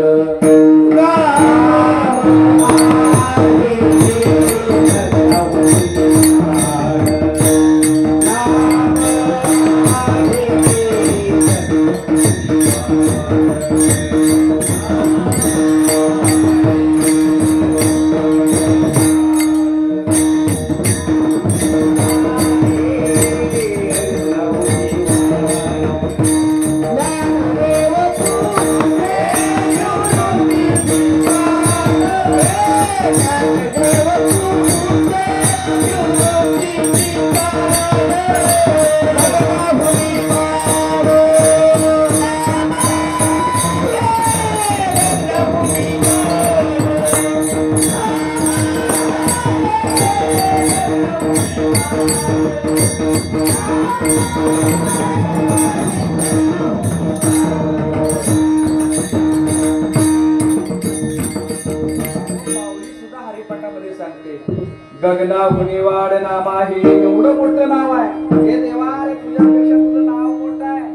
गगनाहुनी वाढ नाम आहे. एवढं मोठं नाव आहे. हे देवा, रे तुझ्यापेक्षा तुझं नाव मोठं आहे.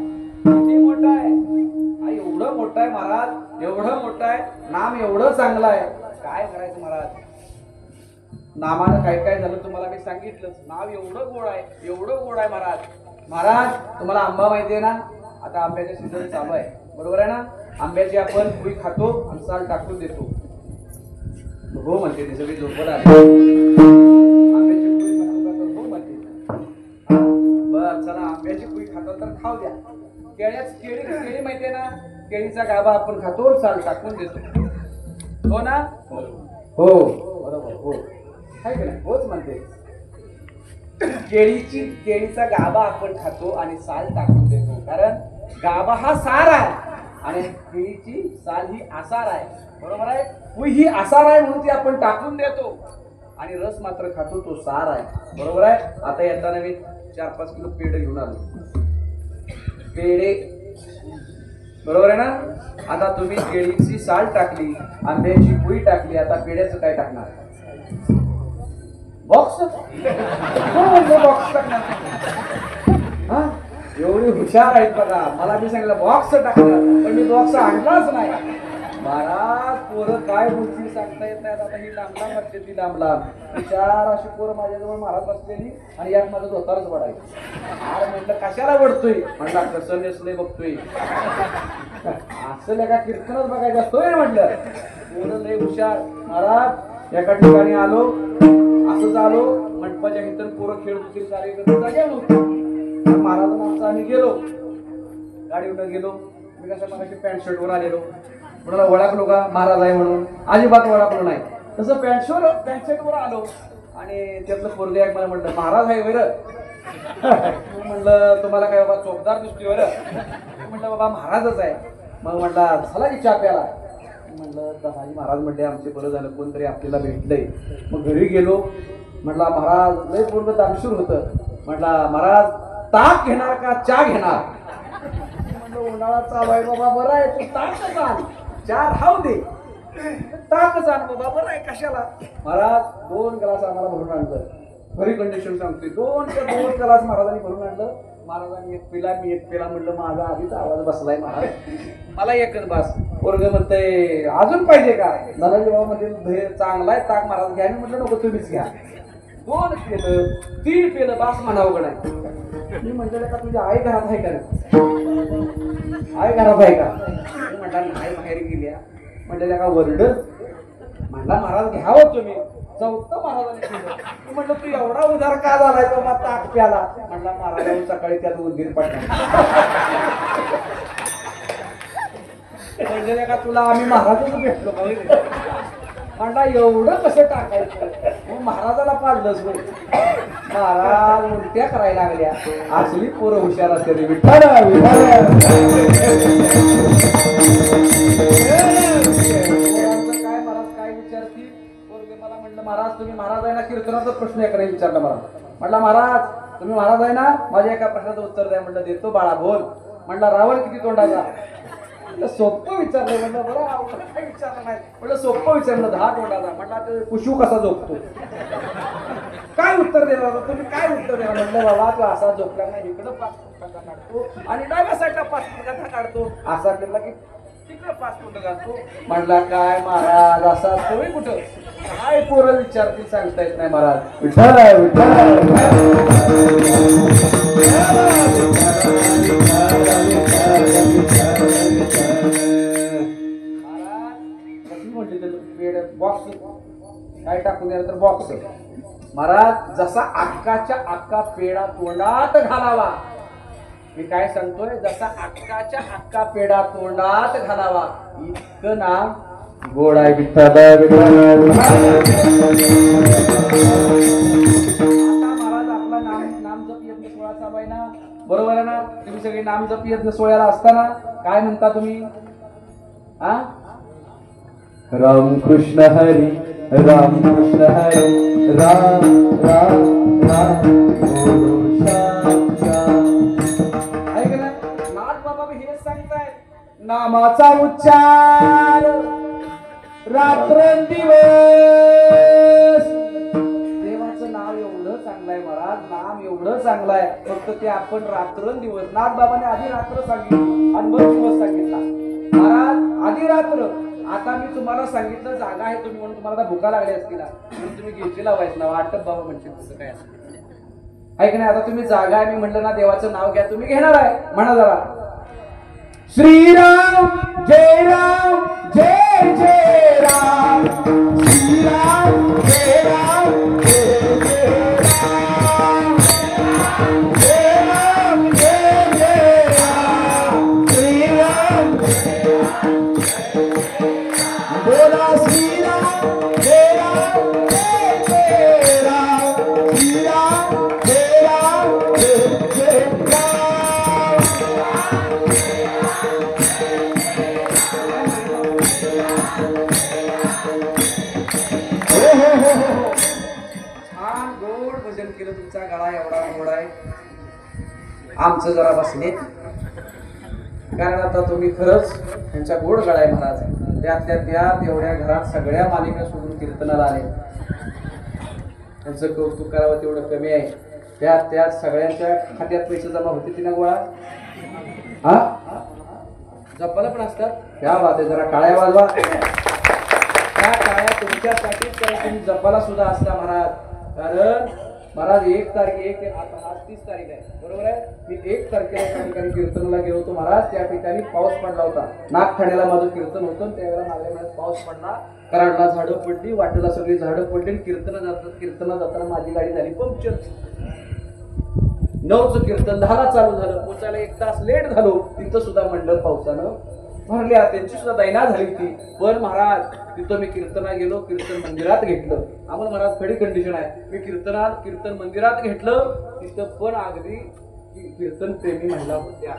किती मोठं आहे? एवढं मोठं आहे महाराज, एवढं मोठं आहे. नाम एवढं चांगलं आहे. काय करायचं महाराज? नामानं काय काय झालं तुम्हाला मी सांगितलं. नाव एवढं गोड आहे, एवढं गोड आहे महाराज. महाराज तुम्हाला आंबा माहितीये ना? आता आंब्याचे सीझन चालू आहे, बरोबर आहे ना? आंब्याची आपण कुई खातो आणि साल टाकून देतो. हो म्हणते ते सगळी झोपड आली. आंब्याची कुई खातो का? तर हो म्हणते. बर चला, आंब्याची कुई खातो तर खाऊ द्या. केळी माहितीये ना? केळीचा गाभा आपण खातो, साल टाकून देतो. हो ना? हो बरोबर, हो आहे का नाही? होच म्हणते. केळीचा गाभा आपण खातो आणि साल टाकून देतो, कारण गाभा हा सार आहे आणि केळीची साल ही आसार आहे, बरोबर आहे? कुई ही आसार आहे म्हणून ती आपण टाकून देतो आणि रस मात्र खातो, तो सार आहे, बरोबर आहे? आता येताना मी 4-5 किलो पेढे घेऊन आलो. पेढे, बरोबर आहे ना? आता तुम्ही केळीची साल टाकली, आंब्याची कुई टाकली, आता पेढ्याचं काय टाकणार? बॉक्स? बॉक्स टाकणार. हा, एवढी हुशार आहेत बघा. मला मी सांगितलं बॉक्स टाकलं, पण मी बॉक्स आणलाच नाही. महाराज पोरं काय गोष्टी सांगता येत नाहीत. आता ही लांब लांब वाटते, ती लांब लांब चार अशी पोरं माझ्याजवळ महाराज बसलेली आणि यात माझं धोतारच बडायचं. अरे म्हटलं कशाला वडतोय, म्हटलं कसं नेसलंय बघतोय. असं का कीर्तनच बघायचं असतोय म्हटलं. पोरं लय हुशार. महाराज एका ठिकाणी आलो, असंच आलो मंडपाच्या इतर पोरं खेळत होती, कार्यक्रम जागे नव्हते. महाराजांना आमचा आम्ही गेलो, गाडीवर गेलो. मी कसं मग पॅन्ट शर्ट वर आलेलो, कोणाला ओळखलो का महाराज आहे म्हणून, अजिबात ओळखलो नाही. तसं पॅन्ट शर्ट वर आलो आणि त्यातलं पोरगे एक मला म्हटलं महाराज आहे वर. म्हणलं तुम्हाला काय बाबा चोपदार दिसतोय वर. म्हटलं बाबा महाराजच आहे. मग म्हटला झाला की चहा प्याला. म्हटलं दहाजी महाराज म्हटले आमचे बरं झालं कोणतरी आपल्याला भेटलंय. मग घरी गेलो. म्हटला महाराज लय पूर्ण दामशूर होतं. म्हटला महाराज ताक घेणार का चहा घेणार. म्हटलं उन्हाळा चालू आहे बाबा, बरं आहे तू ताकच आण, चहा राहू दे, ताकच आण बाबा, बरं आहे कशाला. महाराज 2 ग्लास आम्हाला भरून आणलं. खरी कंडिशन सांगते, 2 ग्लास महाराजांनी भरून आणलं. महाराजांनी एक पिला, मी एक पिला. म्हटलं माझा आधीच आवाज बसलाय महाराज, मला एकच बस. पोरग म्हणतंय अजून पाहिजे का. दादाजी बाबा म्हणजे चांगला आहे ताक महाराज घ्या. मी म्हटलं नको तुम्हीच घ्या. 2 पेलं 3 पेलं बास म्हणावं का नाही. मी म्हटलं का तुझी आई घरात आहे का, आई घरात आहे का. म्हटलं नाही बाहेर गेल्या. म्हटलं का वरड. म्हटला महाराज घ्यावं तुम्ही. 4थं महाराजांनी केलं. म्हटलं तू एवढा उधार का झालाय तो मग ताक प्याला. म्हटला महाराजांनी सकाळी त्यात उंदीर पडला. म्हणजे का तुला आम्ही महाराजच भेटलो का. म्हटला एवढं कसं टाकायचं. मग महाराजाला पाडलंच बघ. महाराज उलट्या करायला लागल्या. असली पोरं हुशार असते रे. विठ्ठल काय महाराज काय विचारतील. मला म्हटलं महाराज तुम्ही महाराज आहे ना. कीर्तनाचा प्रश्न एका विचारला मला. म्हटलं महाराज तुम्ही महाराज आहे ना, माझ्या एका प्रश्नाचं उत्तर द्या. म्हटलं देतो बाळा बोल. म्हटलं रावण किती तोंडाचा. म्हटलं सोपं विचारलं. म्हटलं बरं काय विचारलं नाही. म्हटलं सोपं विचारलं 10 तोंडाचा. म्हटलं कुशू कसा झोपतो. काय उत्तर देणार तुम्ही, काय उत्तर देणार. म्हटलं बाबा तू असा झोपला नाही, इकडं 5 फुटाचा काढतो आणि डाव्या साईडला 5 फुटाचा काढतो. असा केला की तिकडं 5 फुट घालतो. म्हटला काय महाराज असा असतोय कुठं. काय पोरं विचारतील सांगता येत नाही महाराज. विठ्ठल बॉक्स काय टाकून द्यायला तर बॉक्स. महाराज जसा अक्काच्या अक्का पेढा तोंडात घालावा. मी काय सांगतोय, जसा अक्काच्या अक्का पेढा तोंडात घालावा इतकं नाम गोड आहे. विठ्ठल आता महाराज आपला नाम जप यज्ञ सोहळा चालू आहे ना, बरोबर आहे ना. तुम्ही सगळे नाम जप यज्ञ सोहळ्याला असताना काय म्हणता तुम्ही. हा राम कृष्ण हरी राम कृष्ण हरी राम राम राम ऐक ना. नाथ बाबा हेच सांगतायत नामाचा उच्चार रात्रंदिवस. देवाचं नाव एवढं चांगलं आहे महाराज, नाम एवढं चांगलं आहे. फक्त ते आपण रात्रंदिवस. नाथ बाबाने आधी रात्र सांगितलं आणि मग दिवस सांगितला. महाराज आधी रात्र. आता मी तुम्हाला सांगितलं जागा आहे तुम्ही म्हणून तुम्हाला भुका लागली असतील म्हणून तुम्ही घेतलेला व्हायच ना वाटत बाबा म्हणजे तसं काय असं ऐक नाही. आता तुम्ही जागा आहे मी म्हटलं ना देवाचं नाव घ्या तुम्ही घेणार आहे. म्हणा जरा श्रीराम जय राम जय जय राम. श्रीराम जय राम जय जय राम. जय राम जय जय राम. श्रीराम बोला श्रीराम जय राम जय जय राम. श्रीराम जय राम जय जय राम. छान गोड भजन केलं. तुमचा गळा एवढा गोड आहे. आमचं जरा बसले कारण आता तुम्ही खरंच त्यांच्या गोड गळा आहे महाराज. त्यातल्या त्यात एवढ्या घरात सगळ्या मालिका सोडून कीर्तनाला आले. त्यांचं कौतुक करावं तेवढं कमी आहे. त्यात सगळ्यांच्या खात्यात पैसे जमा होते तिने गोळा हा जपाला पण असतात. क्या बात आहे, जरा टाळ्या वाजवा. त्या टाळ्या तुमच्यासाठीच काय, तुम्ही जपाला सुद्धा असता महाराज. कारण महाराज 1 तारीख आता आज 30 तारीख आहे बरोबर आहे. मी 1 तारखेला एका ठिकाणी कीर्तनला गेलो होतो महाराज. त्या ठिकाणी पाऊस पडला होता. नागठाण्याला माझं कीर्तन होतं. त्यावेळेला माझ्या महिन्यात पाऊस पडला. कराडला झाडं पडली, वाटेला सगळी झाडं पडली. कीर्तना जाताना माझी गाडी झाली पंक्चर. 9चं कीर्तन 10ला चालू झालं. पोचायला 1 तास लेट झालो. तिथं सुद्धा मंडळ पावसानं भरल्या. त्यांची सुद्धा दैना झाली होती. पण महाराज तिथं मी कीर्तना गेलो, कीर्तन मंदिरात घेतलं. आम्हाला महाराज खडी कंडिशन आहे. मी कीर्तन मंदिरात घेतलं. तिथं पण अगदी कीर्तन प्रेमी महिला होत्या.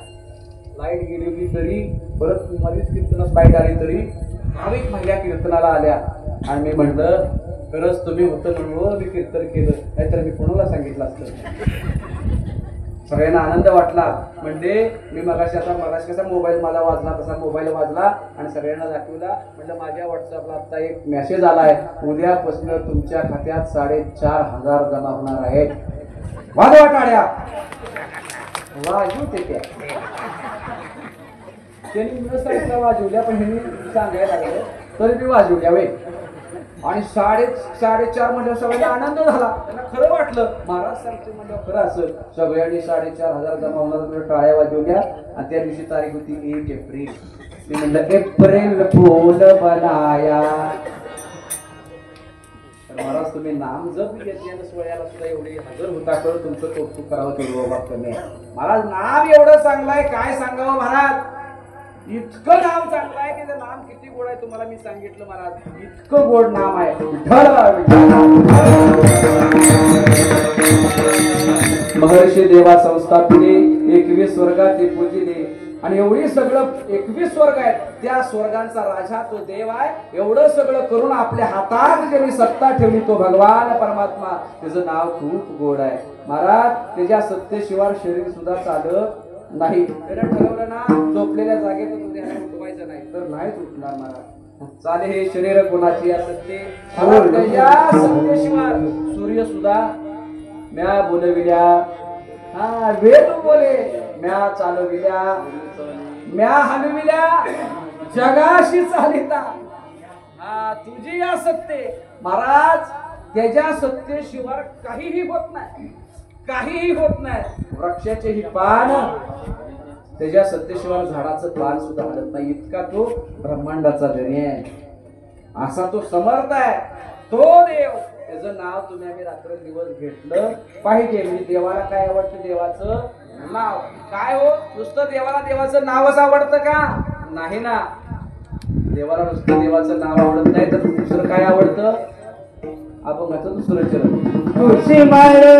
लाईट गेली होती तरी परत मध्येच कीर्तनात लाईट आली तरी भाविक महिला कीर्तनाला आल्या. आणि मी म्हणलं खरंच तुम्ही होतं म्हणून मी कीर्तन केलं, नाहीतर मी कोणाला सांगितलं असतं. सगळ्यांना आनंद वाटला. म्हणजे मी मगाशी कसा मोबाईल माझा वाजला तसा मोबाईल वाजला आणि सगळ्यांना दाखवला. म्हणजे माझ्या व्हॉट्सअपला आता एक मेसेज आलाय, उद्यापासून तुमच्या खात्यात 4,500 जमा होणार आहेत. वाजवा टाळ्या. वाजू ते त्या त्यांनी न सांगितलं वाजवल्या, पण ह्यांनी सांगायला लागलं तरी मी वाजवल्या वे. आणि 4.5 म्हणजे सगळ्यांना आनंद झाला. त्यांना खरं वाटलं महाराज सांगते म्हणजे खरं असं. सगळ्यांनी 4,500 जमा होणार टाळ्या वाजवल्या. आणि त्या दिवशी तारीख होती 1 एप्रिल. मी म्हणलं एप्रिल फूल बनाया. तर महाराज तुम्ही नाम जप घेतल्यानं सोहळ्याला सुद्धा एवढी हजर होता. कर तुमचं कौतुक करावं तेवढं वाटतं नाही महाराज. नाम एवढं चांगलं आहे काय सांगावं महाराज. इतकं नाम चांगलं आहे की ते नाम किती गोड आहे तुम्हाला मी सांगितलं महाराज. इतकं गोड नाम आहे महर्षी देवा संस्थापिले 21 स्वर्गाचे पूजिले. आणि एवढी सगळं 21 स्वर्ग आहेत. त्या स्वर्गांचा राजा तो देव आहे. एवढं सगळं करून आपल्या हातात ज्यांनी सत्ता ठेवली तो भगवान परमात्मा. त्याचं नाव खूप गोड आहे महाराज. त्याच्या सत्तेशिवाय शरीर सुद्धा चालत नाही. त्यानं ठरवलं ना झोपलेल्या जागेतून उठवायचं नाही तर नाहीच उठणार महाराज. चाले हे शरीर कोणाची असते. सत्तेशिवाय सूर्य सुद्धा म्या बोलविल्या. हा वेद बोले म्या चालविल्या, म्या हलविल्या जगाशी चालिता. हा तुझी या सत्ते महाराज. त्याच्या सत्तेशिवाय काहीही होत नाही, काहीही होत नाही. वृक्षाचे ही पान त्याच्या सत्तेशिवाय झाडाचं पान सुद्धा हलत नाही. इतका तो ब्रह्मांडाचा धनी आहे. असा तो समर्थ आहे तो देव. त्याचं नाव तुम्ही आम्ही रात्रंदिवस घेतलं पाहिजे. म्हणजे देवाला काय आवडतं, देवाचं नाव. काय हो नुसतं देवाला देवाचं नावच आवडतं का? नाही ना. देवाला नुसतं देवाचं नाव आवडत नाही तर दुसरं काय आवडतं. अभंगाचं दुसरं चरण तुझी मारे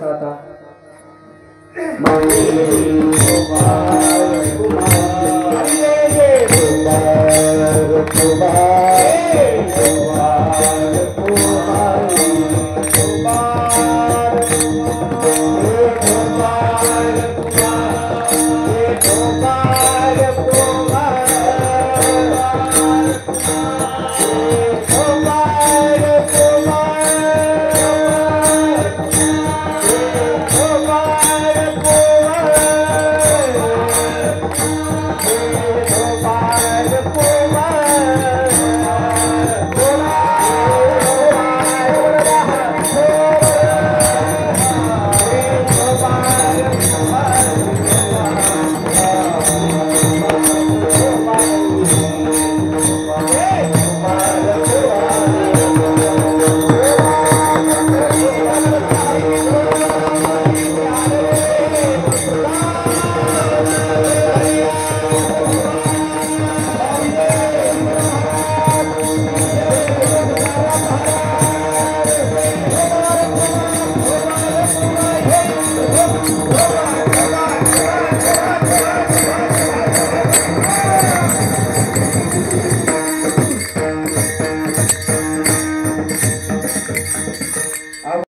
आता Oh,